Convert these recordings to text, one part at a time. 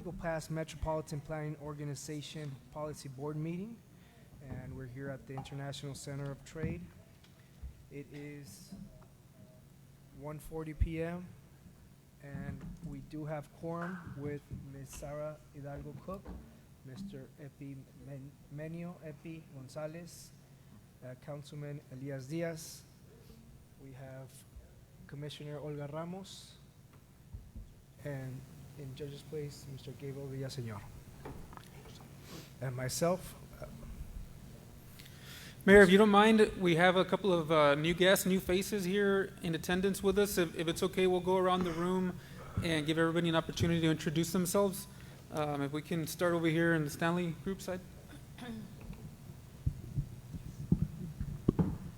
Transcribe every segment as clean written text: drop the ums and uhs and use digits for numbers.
Eagle Pass Metropolitan Planning Organization Policy Board meeting, and we're here at the International Center of Trade. It is 1:40 p.m. and we do have quorum with Ms. Sara Hidalgo Cook, Mr. Menio Epi Gonzalez, Councilman Elias Diaz. We have Commissioner Olga Ramos, and in judge's place, Mr. Gabriel Villaseñor. And myself. Mayor, if you don't mind, we have a couple of new guests, new faces here in attendance with us. If it's okay, we'll go around the room and give everybody an opportunity to introduce themselves. If we can start over here in the Stanley Group side.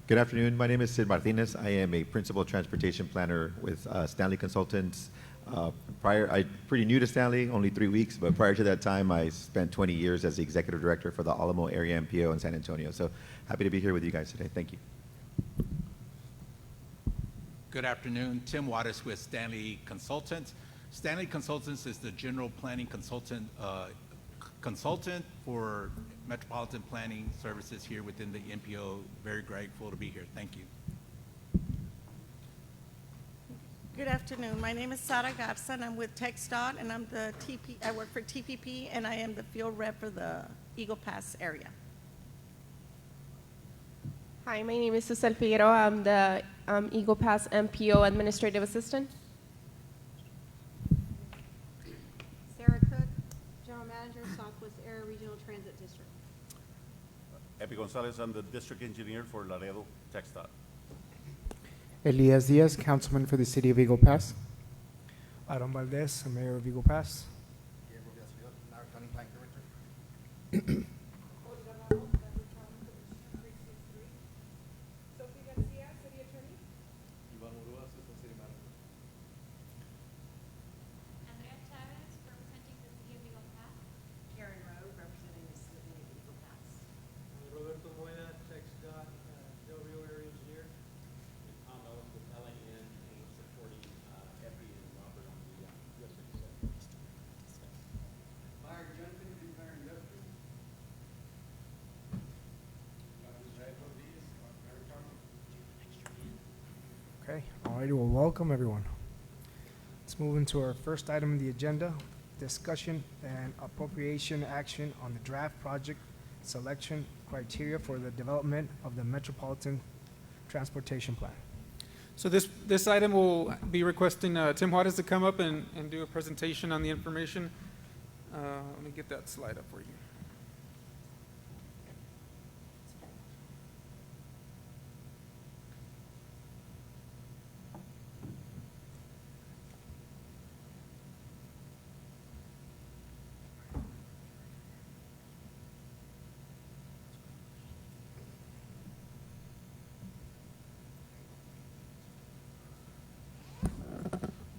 Good afternoon. My name is Sid Martinez. I am a principal transportation planner with Stanley Consultants. I'm pretty new to Stanley, only 3 weeks, but prior to that time, I spent 20 years as the executive director for the Alamo area MPO in San Antonio. So happy to be here with you guys today. Thank you. Good afternoon. Tim Wattis with Stanley Consultants. Stanley Consultants is the general planning consultant for metropolitan planning services here within the MPO. Very grateful to be here. Thank you. Good afternoon. My name is Sara Garza, and I'm with TxDOT, and I work for TPP, and I am the field rep for the Eagle Pass area. Hi, my name is Susel Figueroa. I'm the Eagle Pass MPO Administrative Assistant. Sarah Cook, General Manager, Southwest Area Regional Transit District. Epi Gonzalez, I'm the District Engineer for Laredo, TxDOT. Elias Diaz, Councilman for the City of Eagle Pass. Aaron Valdez, Mayor of Eagle Pass. Okay, all right, well, welcome everyone. Let's move into our first item on the agenda, discussion and appropriation action on the draft project selection criteria for the development of the Metropolitan Transportation Plan. So this item will be requesting Tim Juarez to come up and do a presentation on the information. Let me get that slide up for you.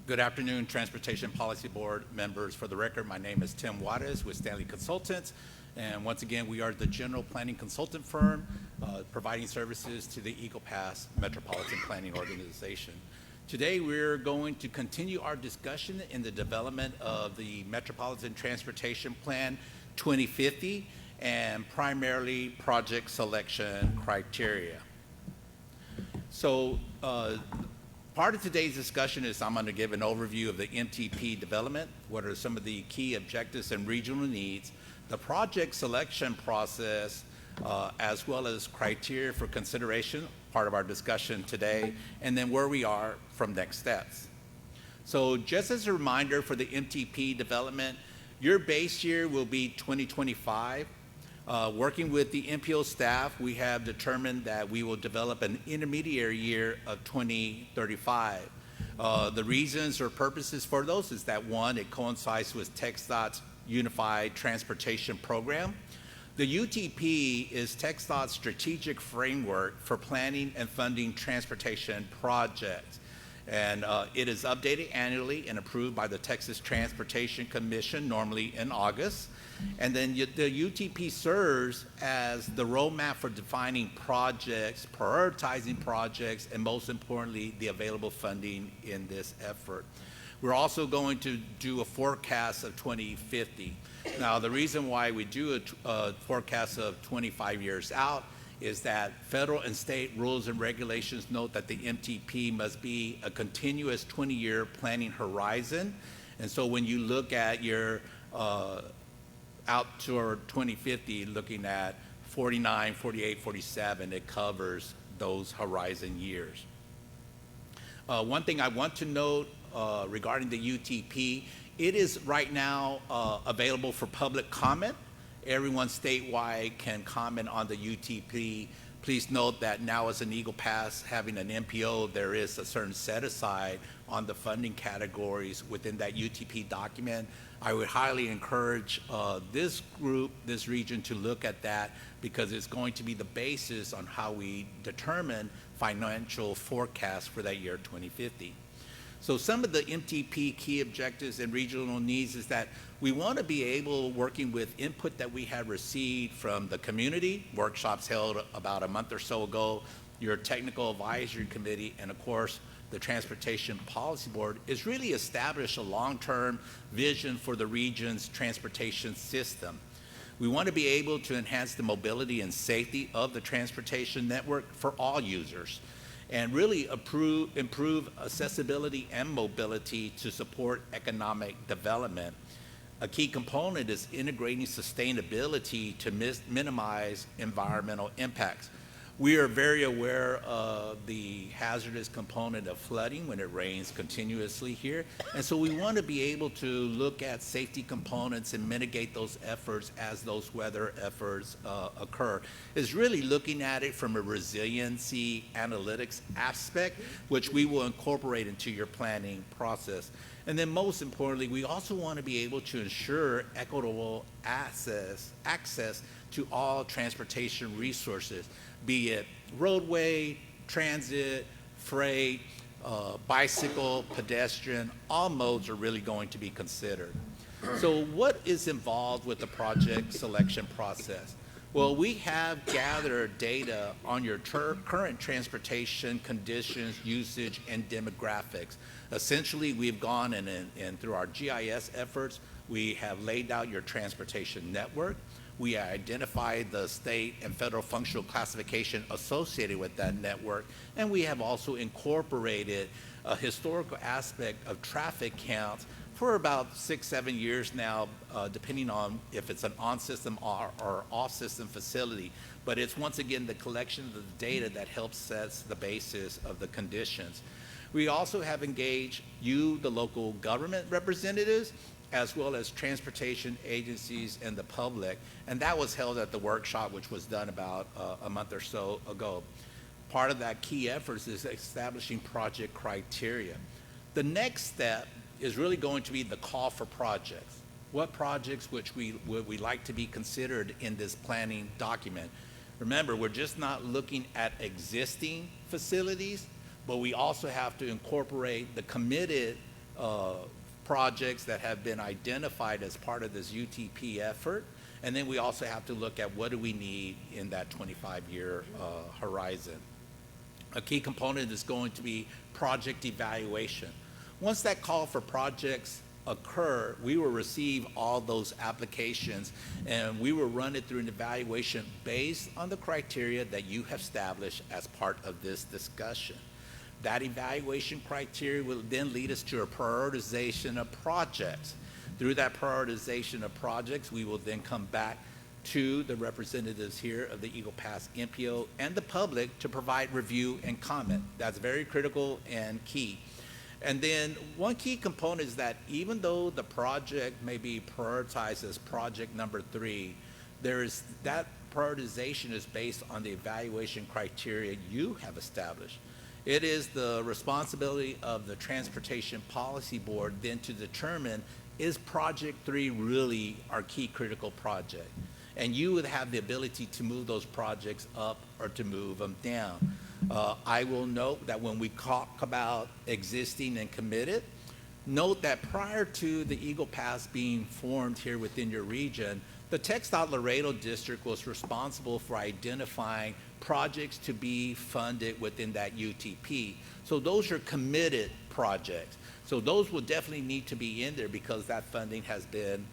Good afternoon, Transportation Policy Board members. For the record, my name is Tim Wattis with Stanley Consultants. And once again, we are the general planning consultant firm providing services to the Eagle Pass Metropolitan Planning Organization. Today, we're going to continue our discussion in the development of the Metropolitan Transportation Plan 2050 and primarily project selection criteria. So, part of today's discussion is I'm going to give an overview of the MTP development, what are some of the key objectives and regional needs, the project selection process, as well as criteria for consideration, part of our discussion today, and then where we are from next steps. So just as a reminder for the MTP development, your base year will be 2025. Working with the MPO staff, we have determined that we will develop an intermediary year of 2035. The reasons or purposes for those is that, one, it coincides with TxDOT's Unified Transportation Program. The UTP is TxDOT's strategic framework for planning and funding transportation projects. And it is updated annually and approved by the Texas Transportation Commission, normally in August. And then the UTP serves as the roadmap for defining projects, prioritizing projects, and most importantly, the available funding in this effort. We're also going to do a forecast of 2050. Now, the reason why we do a forecast of 25 years out is that federal and state rules and regulations note that the MTP must be a continuous 20-year planning horizon. And so when you look at your out toward 2050, looking at 49, 48, 47, it covers those horizon years. One thing I want to note regarding the UTP, it is right now available for public comment. Everyone statewide can comment on the UTP. Please note that now as an Eagle Pass having an MPO, there is a certain set aside on the funding categories within that UTP document. I would highly encourage this group, this region, to look at that because it's going to be the basis on how we determine financial forecasts for that year 2050. So some of the MTP key objectives and regional needs is that we want to be able, working with input that we have received from the community, workshops held about a month or so ago, your technical advisory committee, and of course, the Transportation Policy Board, is really establish a long-term vision for the region's transportation system. We want to be able to enhance the mobility and safety of the transportation network for all users, and really improve accessibility and mobility to support economic development. A key component is integrating sustainability to minimize environmental impacts. We are very aware of the hazardous component of flooding when it rains continuously here, and so we want to be able to look at safety components and mitigate those efforts as those weather efforts occur. It's really looking at it from a resiliency analytics aspect, which we will incorporate into your planning process. And then most importantly, we also want to be able to ensure equitable access to all transportation resources, be it roadway, transit, freight, bicycle, pedestrian, all modes are really going to be considered. So what is involved with the project selection process? Well, we have gathered data on your current transportation conditions, usage, and demographics. Essentially, we've gone and through our GIS efforts, we have laid out your transportation network. We identified the state and federal functional classification associated with that network, and we have also incorporated a historical aspect of traffic counts for about 6-7 years now, depending on if it's an on-system or off-system facility. But it's once again the collection of the data that helps sets the basis of the conditions. We also have engaged you, the local government representatives, as well as transportation agencies and the public, and that was held at the workshop, which was done about a month or so ago. Part of that key effort is establishing project criteria. The next step is really going to be the call for projects. What projects would we like to be considered in this planning document? Remember, we're just not looking at existing facilities, but we also have to incorporate the committed projects that have been identified as part of this UTP effort. And then we also have to look at what do we need in that 25-year horizon. A key component is going to be project evaluation. Once that call for projects occur, we will receive all those applications and we will run it through an evaluation based on the criteria that you have established as part of this discussion. That evaluation criteria will then lead us to a prioritization of projects. Through that prioritization of projects, we will then come back to the representatives here of the Eagle Pass MPO and the public to provide review and comment. That's very critical and key. And then one key component is that even though the project may be prioritized as project number 3, that prioritization is based on the evaluation criteria you have established. It is the responsibility of the Transportation Policy Board then to determine, is project 3 really our key critical project? And you would have the ability to move those projects up or to move them down. I will note that when we talk about existing and committed, note that prior to the Eagle Pass being formed here within your region, The TxDOT Laredo District was responsible for identifying projects to be funded within that UTP. So those are committed projects. So those will definitely need to be in there because that funding has been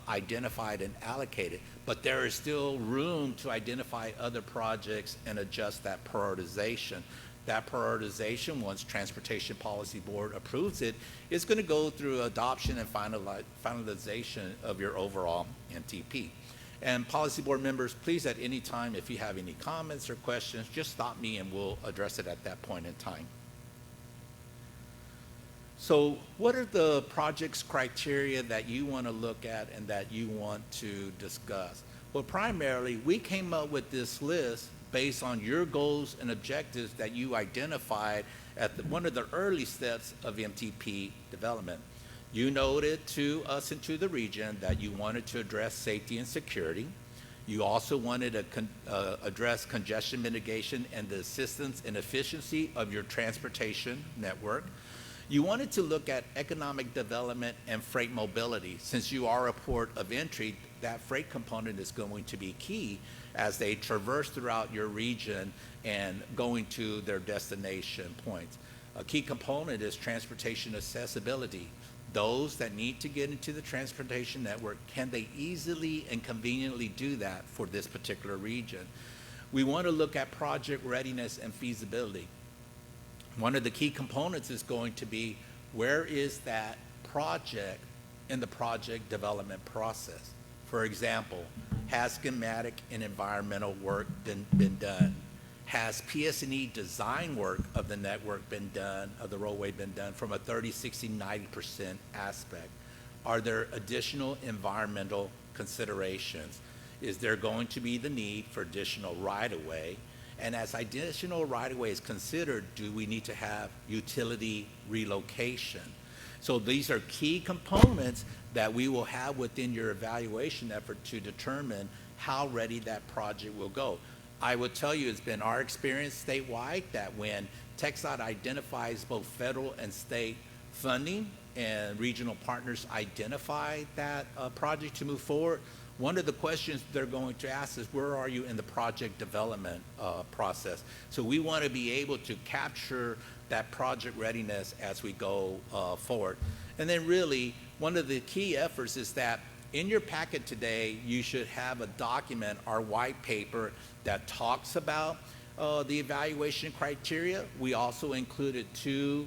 identified and allocated. But there is still room to identify other projects and adjust that prioritization. That prioritization, once Transportation Policy Board approves it, is going to go through adoption and finalization of your overall NTP. And Policy Board members, please at any time, if you have any comments or questions, just stop me and we'll address it at that point in time. So what are the project's criteria that you want to look at and that you want to discuss? Well, primarily, we came up with this list based on your goals and objectives that you identified at one of the early steps of MTP development. You noted to us and to the region that you wanted to address safety and security. You also wanted to address congestion mitigation and the assistance and efficiency of your transportation network. You wanted to look at economic development and freight mobility. Since you are a port of entry, that freight component is going to be key as they traverse throughout your region and going to their destination points. A key component is transportation accessibility. Those that need to get into the transportation network, can they easily and conveniently do that for this particular region? We want to look at project readiness and feasibility. One of the key components is going to be, where is that project in the project development process? For example, has schematic and environmental work been done? Has PS&E design work of the network been done, of the roadway been done from a 30, 60, 90% aspect? Are there additional environmental considerations? Is there going to be the need for additional right-of-way? And as additional right-of-way is considered, do we need to have utility relocation? So these are key components that we will have within your evaluation effort to determine how ready that project will go. I would tell you it's been our experience statewide that when TxDOT identifies both federal and state funding and regional partners identify that project to move forward, one of the questions they're going to ask is, where are you in the project development process? So we want to be able to capture that project readiness as we go forward. And then really, one of the key efforts is that in your packet today, you should have a document or white paper that talks about the evaluation criteria. We also included two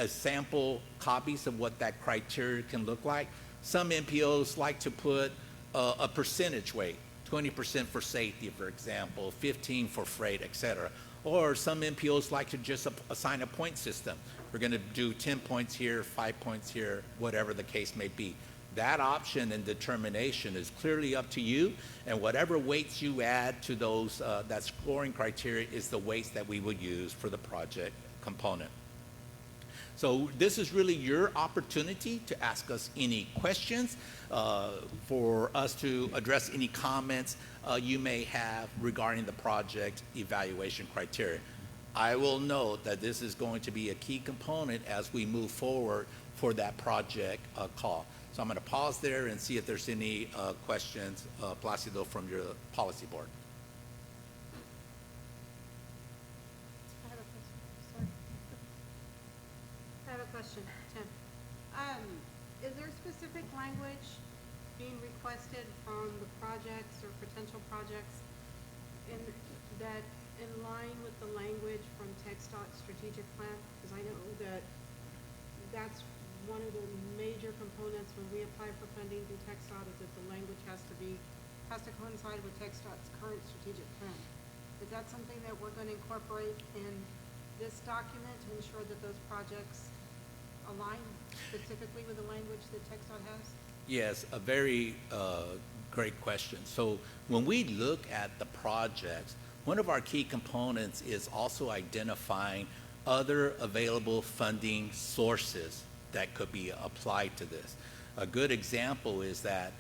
sample copies of what that criteria can look like. Some MPOs like to put a percentage weight, 20% for safety, for example, 15 for freight, et cetera. Or some MPOs like to just assign a point system. We're going to do 10 points here, 5 points here, whatever the case may be. That option and determination is clearly up to you, and whatever weights you add to those, that scoring criteria is the weights that we would use for the project component. So this is really your opportunity to ask us any questions, for us to address any comments you may have regarding the project evaluation criteria. I will note that this is going to be a key component as we move forward for that project call. So I'm going to pause there and see if there's any questions, Placido, from your policy board. I have a question, Tim. Is there specific language being requested from the projects or potential projects in line with the language from TxDOT strategic plan? Because I know that that's one of the major components when we apply for funding through TxDOT, is that the language has to coincide with TxDOT's current strategic plan. Is that something that we're going to incorporate in this document to ensure that those projects align specifically with the language that TxDOT has? Yes, a very great question. So when we look at the projects, one of our key components is also identifying other available funding sources that could be applied to this. A good example is that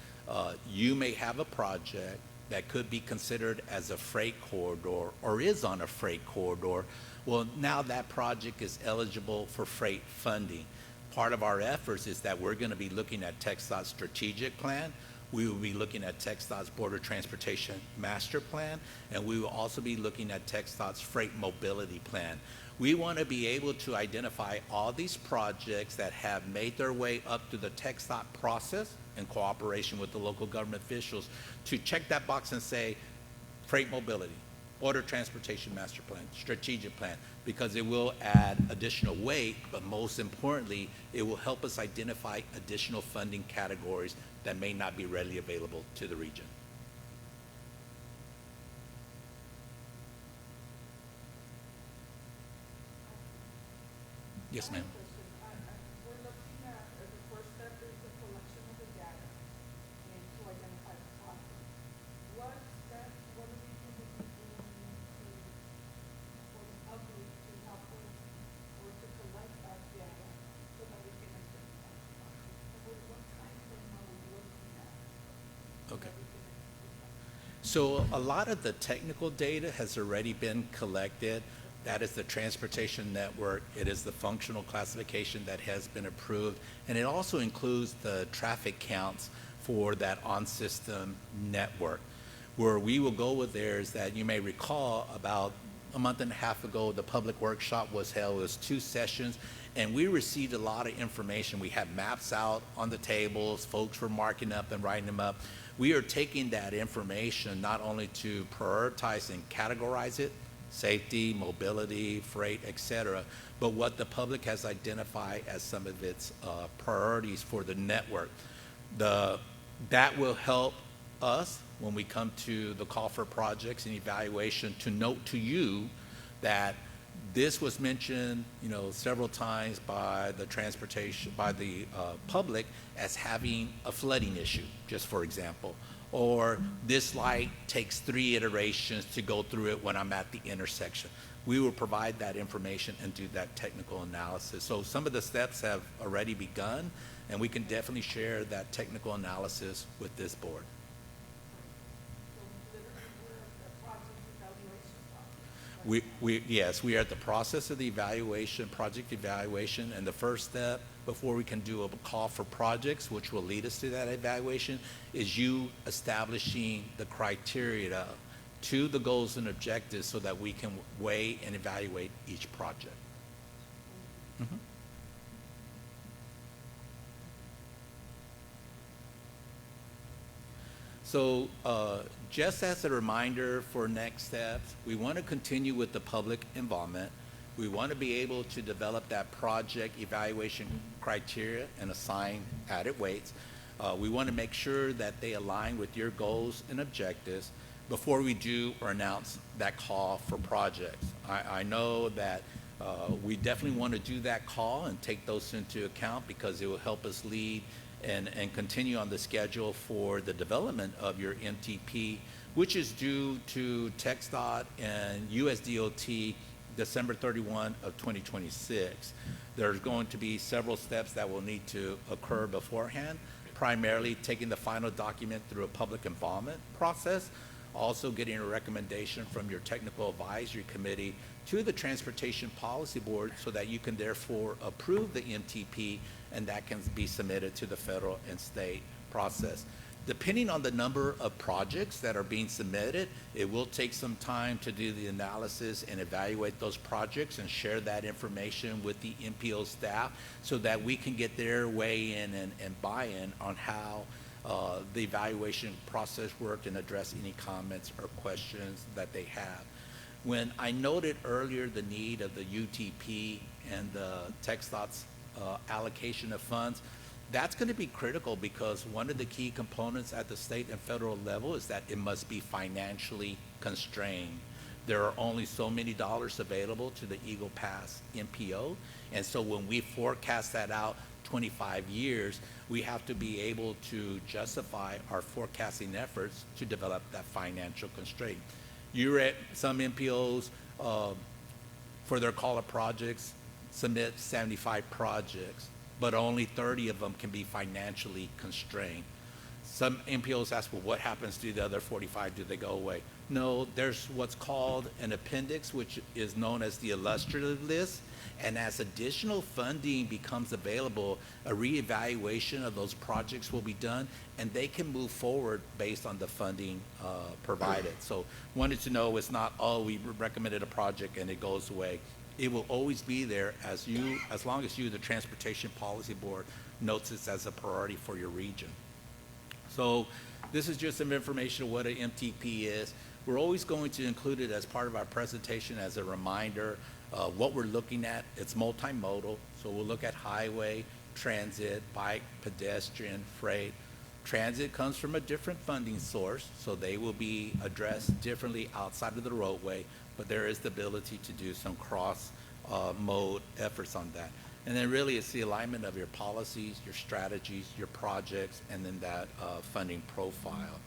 you may have a project that could be considered as a freight corridor or is on a freight corridor. Well, now that project is eligible for freight funding. Part of our efforts is that we're going to be looking at TxDOT's strategic plan. We will be looking at TxDOT's Border Transportation Master Plan, and we will also be looking at TxDOT's Freight Mobility Plan. We want to be able to identify all these projects that have made their way up through the TxDOT process in cooperation with the local government officials to check that box and say, freight mobility, border transportation master plan, strategic plan, because it will add additional weight, but most importantly, it will help us identify additional funding categories that may not be readily available to the region. Yes, ma'am. We're looking at, the first step is the collection of the data and to identify the process. What steps, what do we do for the public to help us or to collect that data so that we can identify the process? What time frame are we looking at? Okay. So a lot of the technical data has already been collected. That is the transportation network. It is the functional classification that has been approved. And it also includes the traffic counts for that on-system network. Where we will go with there is that you may recall about a month and a half ago, the public workshop was held. It was 2 sessions, and we received a lot of information. We had maps out on the tables. Folks were marking up and writing them up. We are taking that information not only to prioritize and categorize it, safety, mobility, freight, et cetera, but what the public has identified as some of its priorities for the network. That will help us when we come to the call for projects and evaluation to note to you that this was mentioned, several times by the public as having a flooding issue, just for example. Or this light takes 3 iterations to go through it when I'm at the intersection. We will provide that information and do that technical analysis. So some of the steps have already begun, and we can definitely share that technical analysis with this board. Yes, we are at the process of the evaluation, project evaluation, and the first step before we can do a call for projects, which will lead us to that evaluation, is you establishing the criteria to the goals and objectives so that we can weigh and evaluate each project. Mm-hmm. So just as a reminder for next steps, we want to continue with the public involvement. We want to be able to develop that project evaluation criteria and assign added weights. We want to make sure that they align with your goals and objectives before we do or announce that call for projects. I know that we definitely want to do that call and take those into account because it will help us lead and continue on the schedule for the development of your MTP, which is due to TxDOT and USDOT December 31 of 2026. There's going to be several steps that will need to occur beforehand, primarily taking the final document through a public involvement process, also getting a recommendation from your technical advisory committee to the Transportation Policy Board so that you can therefore approve the MTP and that can be submitted to the federal and state process. Depending on the number of projects that are being submitted, it will take some time to do the analysis and evaluate those projects and share that information with the MPO staff so that we can get their weigh in and buy-in on how the evaluation process worked and address any comments or questions that they have. When I noted earlier the need of the UTP and the TxDOT's allocation of funds, that's going to be critical because one of the key components at the state and federal level is that it must be financially constrained. There are only so many dollars available to the Eagle Pass MPO, and so when we forecast that out 25 years, we have to be able to justify our forecasting efforts to develop that financial constraint. You're at some MPOs for their call of projects submit 75 projects, but only 30 of them can be financially constrained. Some MPOs ask, well, what happens to the other 45? Do they go away? No, there's what's called an appendix, which is known as the illustrative list. And as additional funding becomes available, a reevaluation of those projects will be done, and they can move forward based on the funding provided. So wanted to know it's not, oh, we recommended a project and it goes away. It will always be there as long as you, the Transportation Policy Board, notes it as a priority for your region. So this is just some information of what an MTP is. We're always going to include it as part of our presentation as a reminder. What we're looking at, it's multimodal, so we'll look at highway, transit, bike, pedestrian, freight. Transit comes from a different funding source, so they will be addressed differently outside of the roadway, but there is the ability to do some cross mode efforts on that. And then really it's the alignment of your policies, your strategies, your projects, and then that funding profile.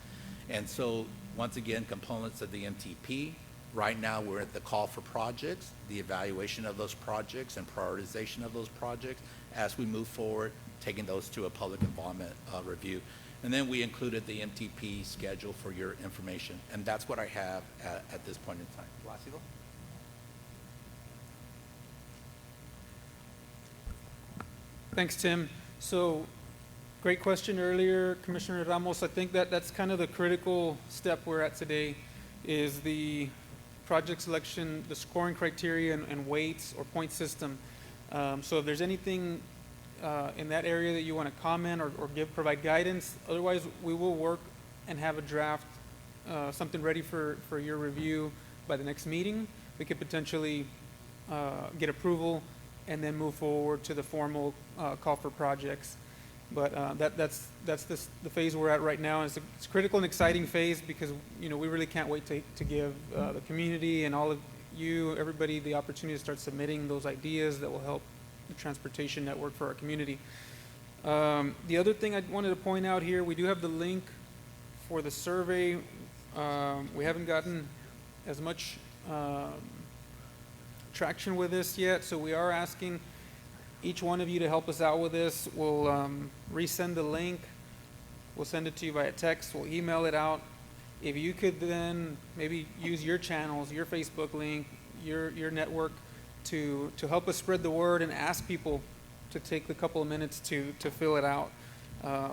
And so once again, components of the MTP. Right now, we're at the call for projects, the evaluation of those projects and prioritization of those projects as we move forward, taking those to a public involvement review. And then we included the MTP schedule for your information. And that's what I have at this point in time. Plácido? Thanks, Tim. So, great question earlier, Commissioner Ramos. I think that's kind of the critical step we're at today, is the project selection, the scoring criteria and weights or point system. So if there's anything in that area that you want to comment or provide guidance, otherwise we will work and have a draft, something ready for your review by the next meeting. We could potentially get approval and then move forward to the formal call for projects. But that's the phase we're at right now. It's a critical and exciting phase because we really can't wait to give the community and all of you, everybody, the opportunity to start submitting those ideas that will help the transportation network for our community. The other thing I wanted to point out here, we do have the link for the survey. We haven't gotten as much traction with this yet, so we are asking each one of you to help us out with this. We'll resend the link. We'll send it to you via text. We'll email it out. If you could then maybe use your channels, your Facebook link, your network to help us spread the word and ask people to take the couple of minutes to fill it out.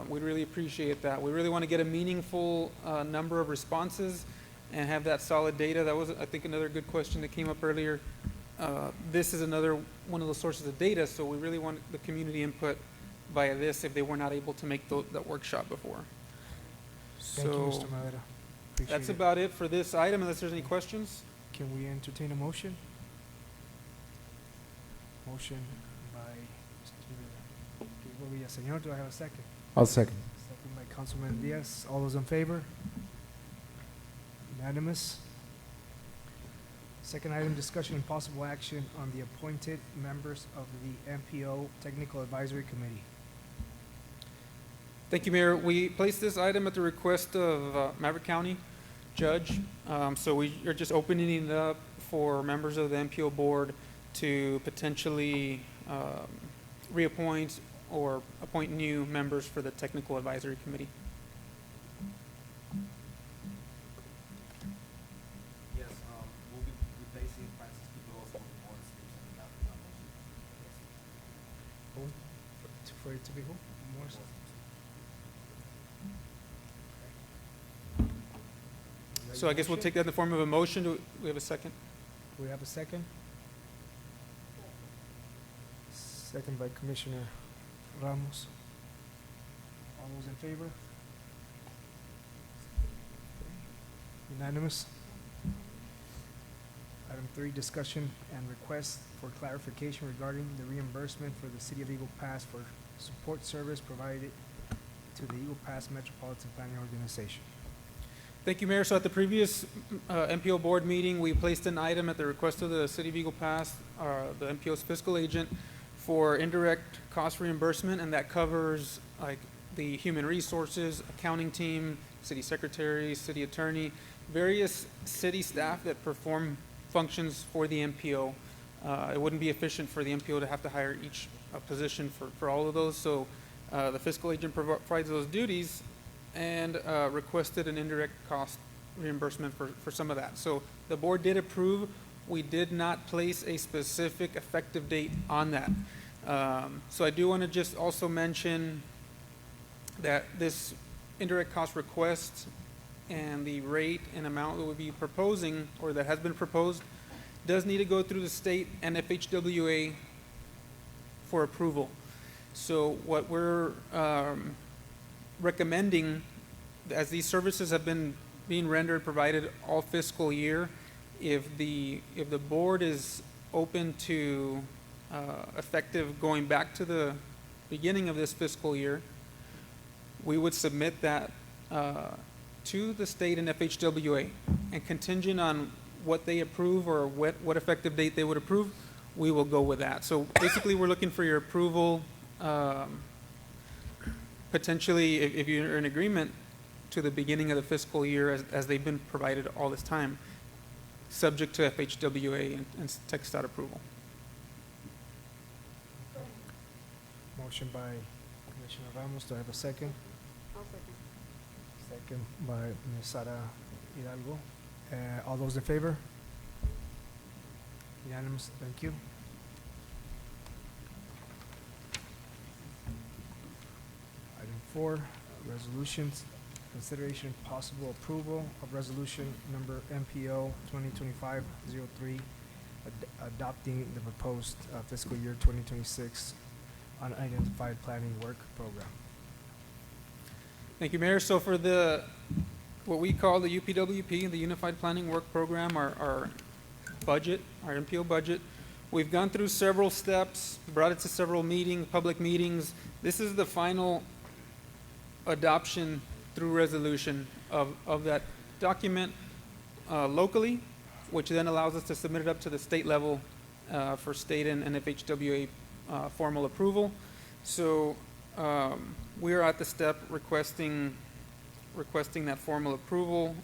We'd really appreciate that. We really want to get a meaningful number of responses and have that solid data. That was, I think, another good question that came up earlier. This is another one of the sources of data, so we really want the community input via this if they were not able to make that workshop before. Thank you, Mr. Madera. Appreciate That's it. about it for this item, unless there's any questions. Can we entertain a motion? Motion by Mr. Villaseñor. Do I have a second? I'll second. Second by Councilman Diaz. All those in favor? Unanimous. Second item, discussion and possible action on the appointed members of the MPO Technical Advisory Committee. Thank you, Mayor. We placed this item at the request of Maverick County Judge. So we are just opening it up for members of the MPO board to potentially reappoint or appoint new members for the Technical Advisory Committee. Yes, we'll be replacing Francis Quiroz with Morris Gibson in that nomination. For it to be who? Morris? So I guess we'll take that in the form of a motion. Do we have a second? Do we have a second? Second by Commissioner Ramos. All those in favor? Unanimous. Item 3, discussion and request for clarification regarding the reimbursement for the City of Eagle Pass for support service provided to the Eagle Pass Metropolitan Planning Organization. Thank you, Mayor. So at the previous MPO board meeting, we placed an item at the request of the City of Eagle Pass, the MPO's fiscal agent, for indirect cost reimbursement, and that covers like the human resources, accounting team, city secretary, city attorney, various city staff that perform functions for the MPO. It wouldn't be efficient for the MPO to have to hire each position for all of those, so the fiscal agent provides those duties and requested an indirect cost reimbursement for some of that. So the board did approve. We did not place a specific effective date on that. So I do want to just also mention that this indirect cost request and the rate and amount that we'll be proposing, or that has been proposed, does need to go through the state and FHWA for approval. So what we're recommending, as these services have been being rendered, provided all fiscal year, if the board is open to effective going back to the beginning of this fiscal year, we would submit that to the state and FHWA, and contingent on what they approve or what effective date they would approve, we will go with that. So basically, we're looking for your approval, potentially, if you're in agreement, to the beginning of the fiscal year as they've been provided all this time, subject to FHWA and TxDOT approval. Motion by Commissioner Ramos. Do I have a second? I'll second. Second by Ms. Sara Hidalgo. All those in favor? Unanimous. Thank you. Item 4, resolutions. Consideration and possible approval of resolution number MPO 2025-03, adopting the proposed fiscal year 2026 unidentified planning work program. Thank you, Mayor. So for what we call the UPWP, the Unified Planning Work Program, our budget, our MPO budget, we've gone through several steps, brought it to several public meetings. This is the final adoption through resolution of that document locally, which then allows us to submit it up to the state level for state and FHWA formal approval. So we are at the step requesting that formal approval.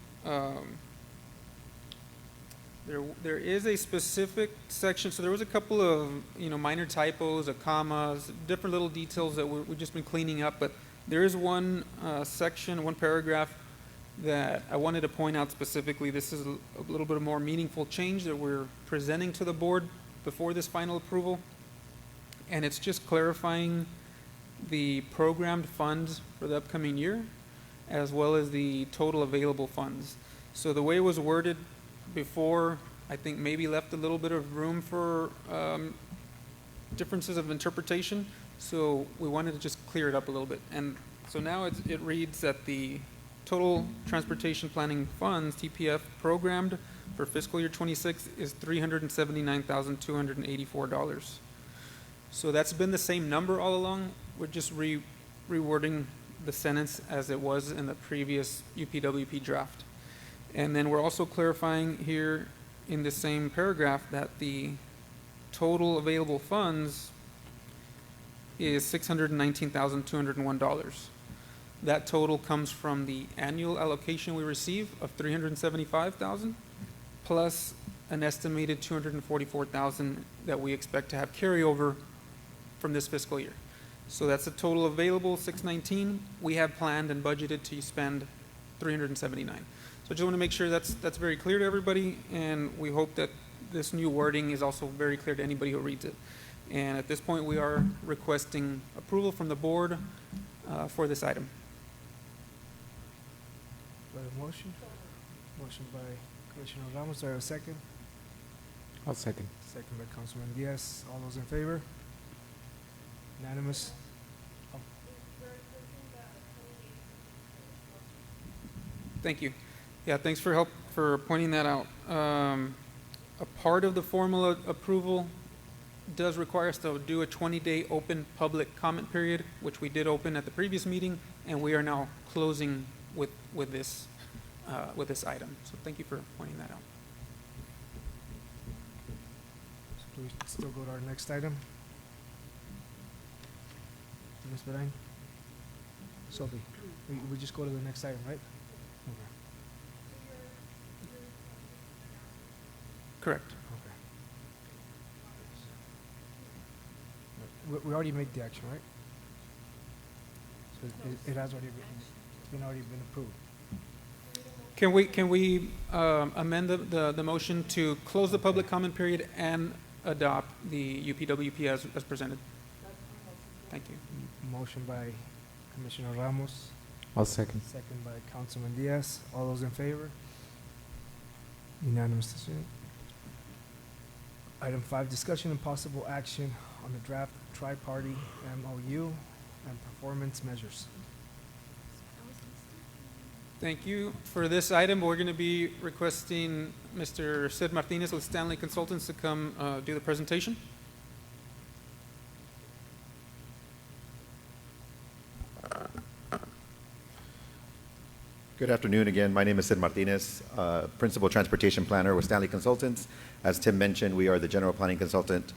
There is a specific section, so there was a couple of minor typos, commas, different little details that we've just been cleaning up, but there is one section, one paragraph that I wanted to point out specifically. This is a little bit more meaningful change that we're presenting to the board before this final approval, and it's just clarifying the programmed funds for the upcoming year, as well as the total available funds. So the way it was worded before, I think maybe left a little bit of room for differences of interpretation. So we wanted to just clear it up a little bit. And so now it reads that the total transportation planning funds, TPF, programmed for fiscal year 26 is $379,284. So that's been the same number all along. We're just rewording the sentence as it was in the previous UPWP draft. And then we're also clarifying here in the same paragraph that the total available funds is $619,201. That total comes from the annual allocation we receive of $375,000 plus an estimated $244,000 that we expect to have carryover from this fiscal year. So that's a total available, $619. We have planned and budgeted to spend $379. So I just want to make sure that's very clear to everybody, and we hope that this new wording is also very clear to anybody who reads it. And at this point, we are requesting approval from the board for this item. Do I have a motion? Motion by Commissioner Ramos. Do I have a second? I'll second. Second by Councilman Diaz. All those in favor? Unanimous. Thank you. Yeah, thanks for pointing that out. A part of the formal approval does require us to do a 20-day open public comment period, which we did open at the previous meeting, and we are now closing with this item. So thank you for pointing that out. So do we still go to our next item? Ms. Berain? Sophie, we just go to the next item, right? Okay. Correct. Okay. We already made the action, right? So it has already been approved. Can we amend the motion to close the public comment period and adopt the UPWP as presented? Thank you. Motion by Commissioner Ramos, I'll second. second by Councilman Diaz. All those in favor? Unanimous decision. Item 5, discussion and possible action on the draft tri-party MOU and performance measures. Thank you. For this item, we're going to be requesting Mr. Sid Martinez with Stanley Consultants to come do the presentation. Good afternoon again. My name is Sid Martinez, Principal Transportation Planner with Stanley Consultants. As Tim mentioned, we are the General Planning Consultant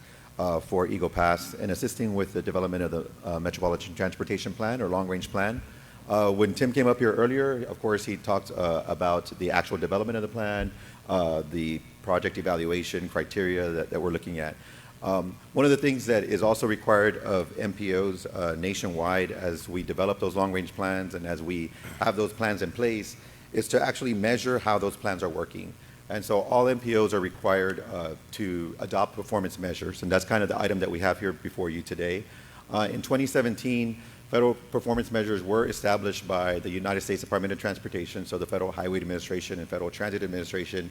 for Eagle Pass and assisting with the development of the Metropolitan Transportation Plan or Long Range Plan. When Tim came up here earlier, of course, he talked about the actual development of the plan, the project evaluation criteria that we're looking at. One of the things that is also required of MPOs nationwide as we develop those long-range plans and as we have those plans in place is to actually measure how those plans are working. And so all MPOs are required to adopt performance measures, and that's kind of the item that we have here before you today. In 2017, federal performance measures were established by the United States Department of Transportation, so the Federal Highway Administration and Federal Transit Administration,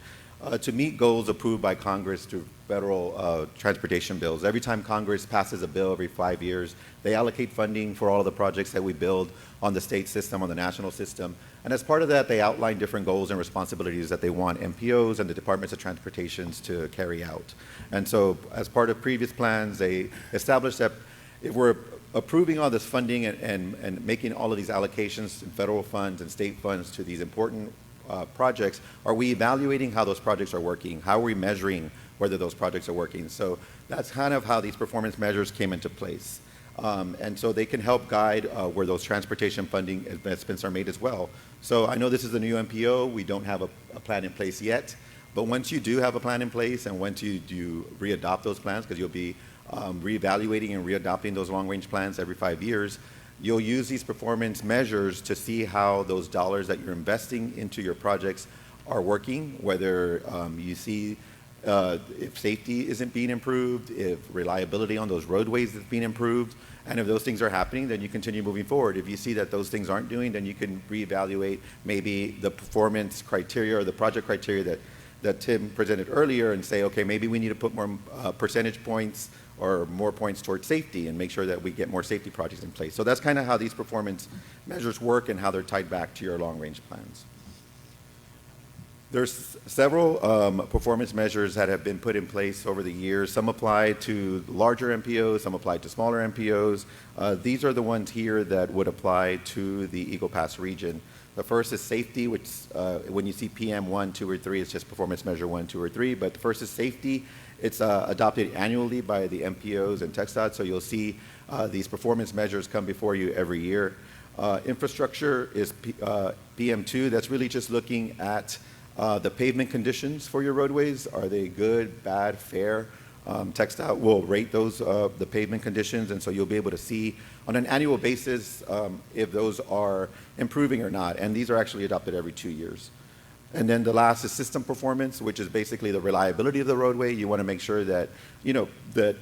to meet goals approved by Congress through federal transportation bills. Every time Congress passes a bill every 5 years, they allocate funding for all of the projects that we build on the state system, on the national system. And as part of that, they outline different goals and responsibilities that they want MPOs and the Departments of Transportations to carry out. And so as part of previous plans, they established that if we're approving all this funding and making all of these allocations in federal funds and state funds to these important projects, are we evaluating how those projects are working? How are we measuring whether those projects are working? So that's kind of how these performance measures came into place. And so they can help guide where those transportation funding investments are made as well. So I know this is a new MPO. We don't have a plan in place yet. But once you do have a plan in place and once you do readopt those plans, because you'll be reevaluating and readopting those long-range plans every 5 years, you'll use these performance measures to see how those dollars that you're investing into your projects are working, whether you see if safety isn't being improved, if reliability on those roadways is being improved, and if those things are happening, then you continue moving forward. If you see that those things aren't doing, then you can reevaluate maybe the performance criteria or the project criteria that Tim presented earlier and say, okay, maybe we need to put more percentage points or more points towards safety and make sure that we get more safety projects in place. So that's kind of how these performance measures work and how they're tied back to your long-range plans. There's several performance measures that have been put in place over the years. Some apply to larger MPOs, some apply to smaller MPOs. These are the ones here that would apply to the Eagle Pass region. The first is safety, which when you see PM 1, 2, or 3, it's just performance measure 1, 2, or 3. But the first is safety. It's adopted annually by the MPOs and TxDOT, so you'll see these performance measures come before you every year. Infrastructure is PM2. That's really just looking at the pavement conditions for your roadways. Are they good, bad, fair? TxDOT will rate those, the pavement conditions, and so you'll be able to see on an annual basis if those are improving or not. And these are actually adopted every 2 years. And then the last is system performance, which is basically the reliability of the roadway. You want to make sure that, that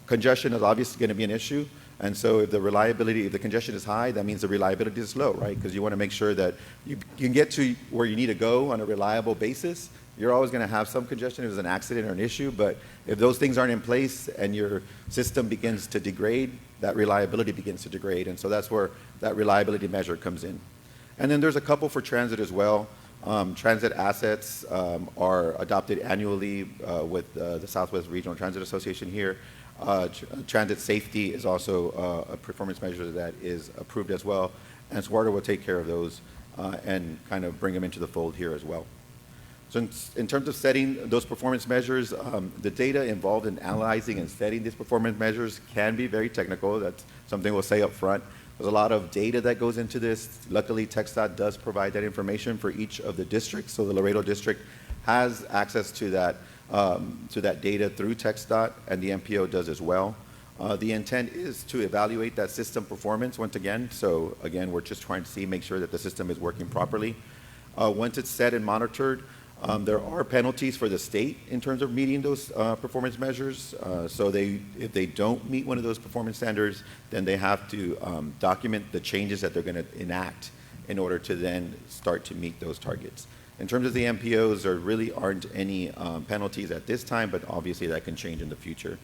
congestion is obviously going to be an issue. And so if the reliability, if the congestion is high, that means the reliability is low, right? Because you want to make sure that you can get to where you need to go on a reliable basis. You're always going to have some congestion if there's an accident or an issue, but if those things aren't in place and your system begins to degrade, that reliability begins to degrade. And so that's where that reliability measure comes in. And then there's a couple for transit as well. Transit assets are adopted annually with the Southwest Regional Transit Association here. Transit safety is also a performance measure that is approved as well, and SWARTA will take care of those and kind of bring them into the fold here as well. So in terms of setting those performance measures, the data involved in analyzing and setting these performance measures can be very technical. That's something we'll say up front. There's a lot of data that goes into this. Luckily, TxDOT does provide that information for each of the districts. So the Laredo district has access to that data through TxDOT, and the MPO does as well. The intent is to evaluate that system performance once again. So again, we're just trying to make sure that the system is working properly. Once it's set and monitored, there are penalties for the state in terms of meeting those performance measures. So if they don't meet one of those performance standards, then they have to document the changes that they're going to enact in order to then start to meet those targets. In terms of the MPOs, there really aren't any penalties at this time, but obviously that can change in the future.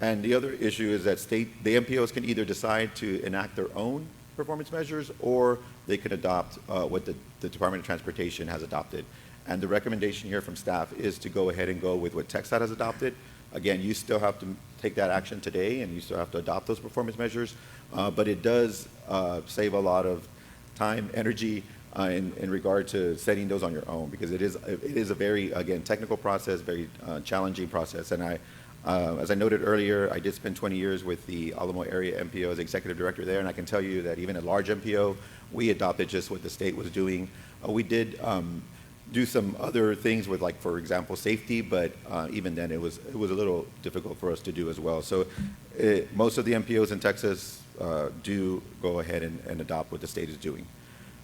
And the other issue is that the MPOs can either decide to enact their own performance measures, or they can adopt what the Department of Transportation has adopted. And the recommendation here from staff is to go ahead and go with what TxDOT has adopted. Again, you still have to take that action today, and you still have to adopt those performance measures, but it does save a lot of time, energy, in regard to setting those on your own, because it is a very, again, technical process, very challenging process. And as I noted earlier, I did spend 20 years with the Alamo Area MPO as executive director there, and I can tell you that even a large MPO, we adopted just what the state was doing. We did do some other things with, like, for example, safety, but even then it was a little difficult for us to do as well. So most of the MPOs in Texas do go ahead and adopt what the state is doing.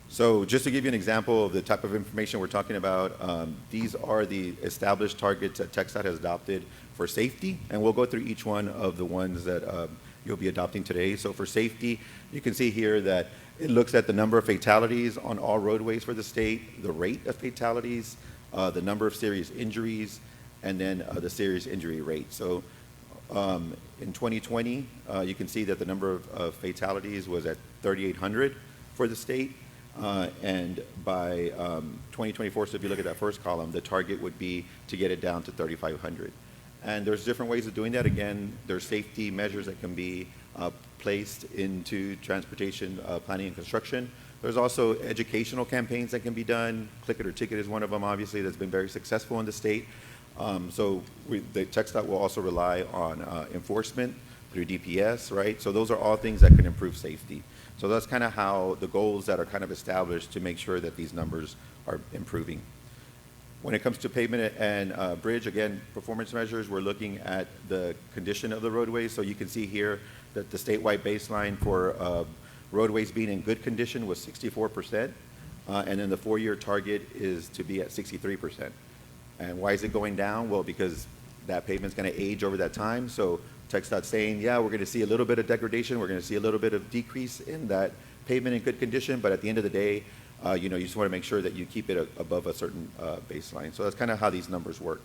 So just to give you an example of the type of information we're talking about, these are the established targets that TxDOT has adopted for safety, and we'll go through each one of the ones that you'll be adopting today. So for safety, you can see here that it looks at the number of fatalities on all roadways for the state, the rate of fatalities, the number of serious injuries, and then the serious injury rate. So in 2020, you can see that the number of fatalities was at 3,800 for the state. And by 2024, so if you look at that first column, the target would be to get it down to 3,500. And there's different ways of doing that. Again, there's safety measures that can be placed into transportation planning and construction. There's also educational campaigns that can be done. Click It or Ticket is one of them, obviously, that's been very successful in the state. So the TxDOT will also rely on enforcement through DPS, right? So those are all things that can improve safety. So that's kind of how the goals that are kind of established to make sure that these numbers are improving. When it comes to pavement and bridge, again, performance measures, we're looking at the condition of the roadways. So you can see here that the statewide baseline for roadways being in good condition was 64%, and then the 4-year target is to be at 63%. And why is it going down? Well, because that pavement's going to age over that time. So TxDOT's saying, yeah, we're going to see a little bit of degradation, we're going to see a little bit of decrease in that pavement in good condition, but at the end of the day, you just want to make sure that you keep it above a certain baseline. So that's kind of how these numbers work.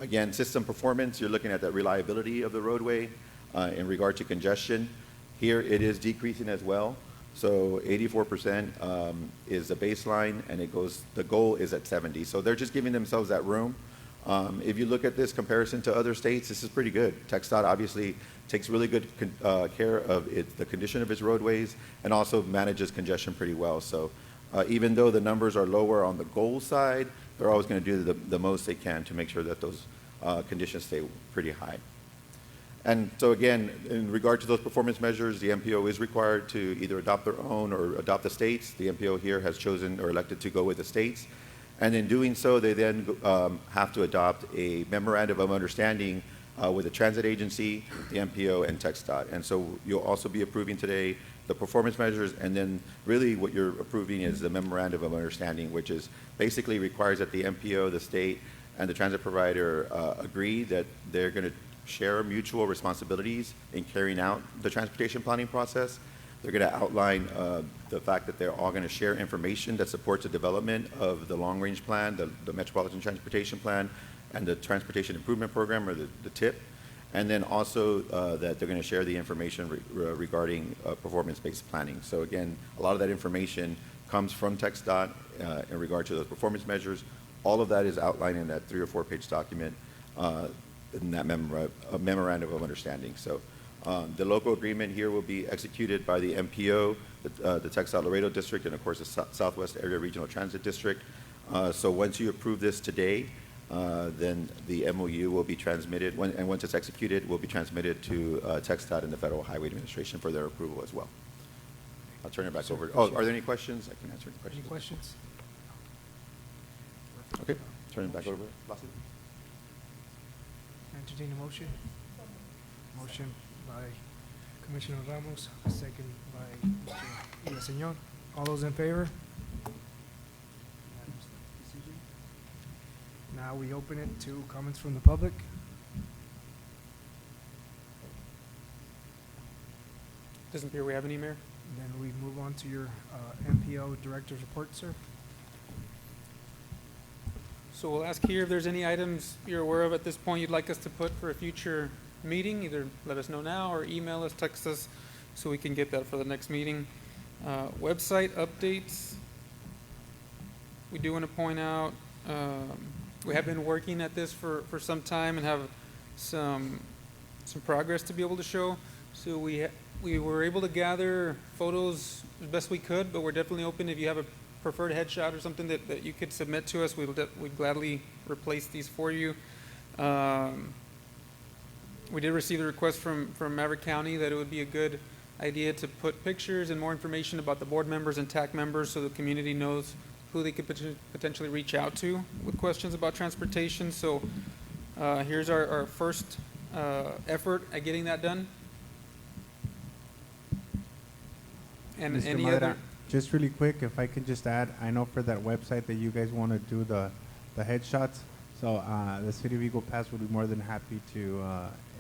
Again, system performance, you're looking at the reliability of the roadway in regard to congestion. Here it is decreasing as well. So 84% is the baseline, and the goal is at 70. So they're just giving themselves that room. If you look at this comparison to other states, this is pretty good. TxDOT obviously takes really good care of the condition of its roadways and also manages congestion pretty well. So even though the numbers are lower on the goal side, they're always going to do the most they can to make sure that those conditions stay pretty high. And so again, in regard to those performance measures, the MPO is required to either adopt their own or adopt the states. The MPO here has chosen or elected to go with the states. And in doing so, they then have to adopt a memorandum of understanding with the transit agency, the MPO, and TxDOT. And so you'll also be approving today the performance measures, and then really what you're approving is the memorandum of understanding, which is basically requires that the MPO, the state, and the transit provider agree that they're going to share mutual responsibilities in carrying out the transportation planning process. They're going to outline the fact that they're all going to share information that supports the development of the long-range plan, the Metropolitan Transportation Plan, and the Transportation Improvement Program, or the TIP. And then also that they're going to share the information regarding performance-based planning. So again, a lot of that information comes from TxDOT in regard to those performance measures. All of that is outlined in that 3 or 4 page document in that memorandum of understanding. So the local agreement here will be executed by the MPO, the TxDOT Laredo District, and of course the Southwest Area Regional Transit District. So once you approve this today, then the MOU will be transmitted, and once it's executed, will be transmitted to TxDOT and the Federal Highway Administration for their approval as well. I'll turn it back over. Oh, are there any questions? I can answer any questions. Any questions? Okay, turn it back over. Entertain a motion. Motion by Commissioner Ramos, second by Mr. Villaseñor. All those in favor? Now we open it to comments from the public. Doesn't appear we have any, Mayor. Then we move on to your MPO Director's Report, sir. So we'll ask here if there's any items you're aware of at this point you'd like us to put for a future meeting. Either let us know now or email us, text us, so we can get that for the next meeting. Website updates. We do want to point out, we have been working at this for some time and have some progress to be able to show. So we were able to gather photos as best we could, but we're definitely open. If you have a preferred headshot or something that you could submit to us, we'd gladly replace these for you. We did receive a request from Maverick County that it would be a good idea to put pictures and more information about the board members and TAC members so the community knows who they could potentially reach out to with questions about transportation. So here's our first effort at getting that done. And Mr. any Madera, other? just really quick, if I could just add, I know for that website that you guys want to do the headshots, so the City of Eagle Pass would be more than happy to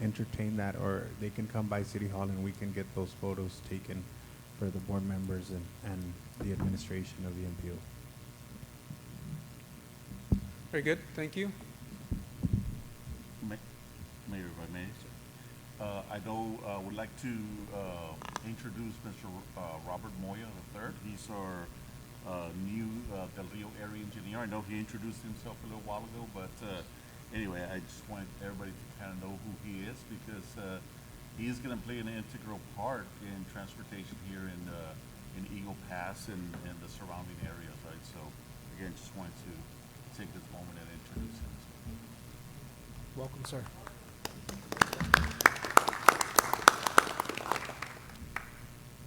entertain that, or they can come by City Hall and we can get those photos taken for the board members and the administration of the MPO. Very good, thank you. Mayor, if I may, I know, would like to introduce Mr. Robert Moya III. He's our new Del Rio area engineer. I know he introduced himself a little while ago, but anyway, I just want everybody to kind of know who he is, because he is going to play an integral part in transportation here in Eagle Pass and the surrounding areas, right? So again, just wanted to take this moment and introduce him. Welcome, sir.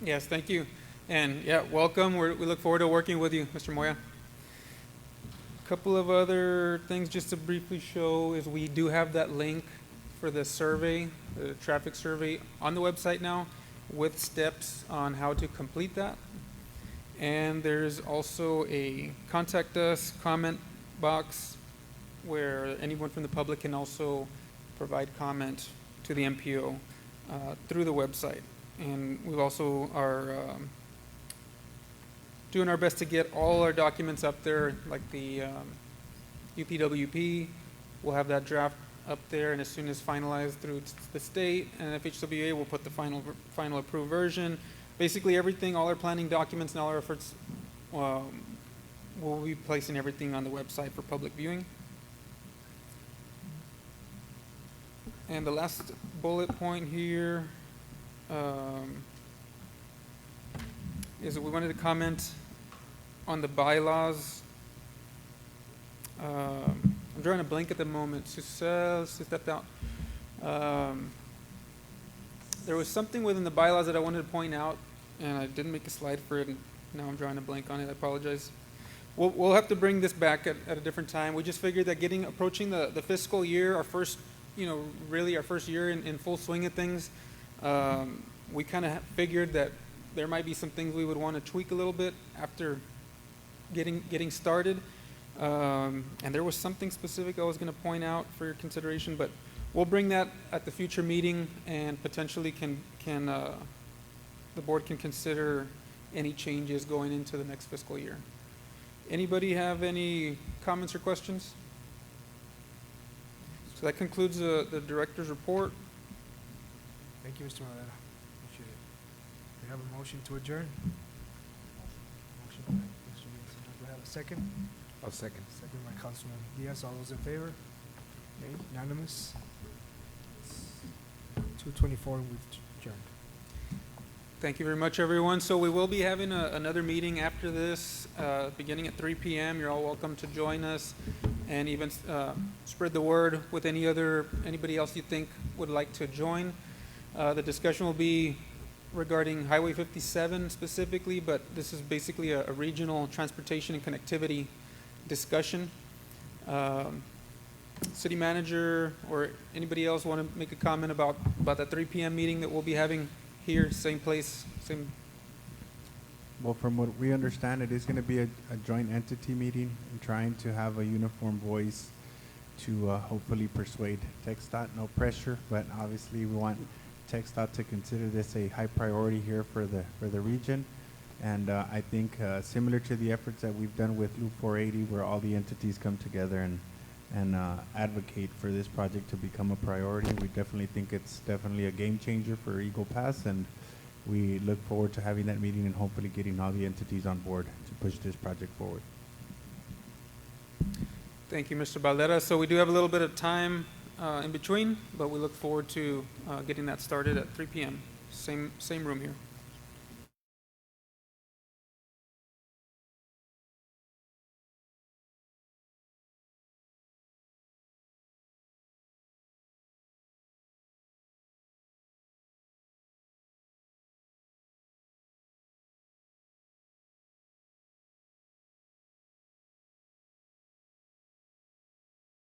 Yes, thank you. And yeah, welcome. We look forward to working with you, Mr. Moya. A couple of other things just to briefly show is we do have that link for the survey, the traffic survey, on the website now with steps on how to complete that. And there's also a contact us comment box where anyone from the public can also provide comment to the MPO through the website. And we also are doing our best to get all our documents up there, like the UPWP. We'll have that draft up there, and as soon as finalized through the state and FHWA, we'll put the final approved version. Basically everything, all our planning documents and all our efforts, we'll be placing everything on the website for public viewing. And the last bullet point here is that we wanted to comment on the bylaws. I'm drawing a blank at the moment. Susel stepped out. There was something within the bylaws that I wanted to point out, and I didn't make a slide for it, and now I'm drawing a blank on it. I apologize. We'll have to bring this back at a different time. We just figured that approaching the fiscal year, our first, really our first year in full swing of things, we kind of figured that there might be some things we would want to tweak a little bit after getting started. And there was something specific I was going to point out for your consideration, but we'll bring that at the future meeting, and potentially the board can consider any changes going into the next fiscal year. Anybody have any comments or questions? So that concludes the director's report. Thank you, Mr. Moreno. Appreciate it. We have a motion to adjourn. Motion by Mr. Diaz. Do I have a second? I'll second. Second by Councilman Diaz. All those in favor? Okay, unanimous. 2:24, we've adjourned. Thank you very much, everyone. So we will be having another meeting after this, beginning at 3 p.m. You're all welcome to join us, and even spread the word with anybody else you think would like to join. The discussion will be regarding Highway 57 specifically, but this is basically a regional transportation and connectivity discussion. City manager or anybody else want to make a comment about that 3 p.m. meeting that we'll be having here, same place, same? Well, from what we understand, it is going to be a joint entity meeting and trying to have a uniform voice to hopefully persuade TxDOT. No pressure, but obviously we want TxDOT to consider this a high priority here for the region. And I think similar to the efforts that we've done with Loop 480, where all the entities come together and advocate for this project to become a priority, we definitely think it's definitely a game changer for Eagle Pass, and we look forward to having that meeting and hopefully getting all the entities on board to push this project forward. Thank you, Mr. Valdera. So we do have a little bit of time in between, but we look forward to getting that started at 3 p.m. Same room here.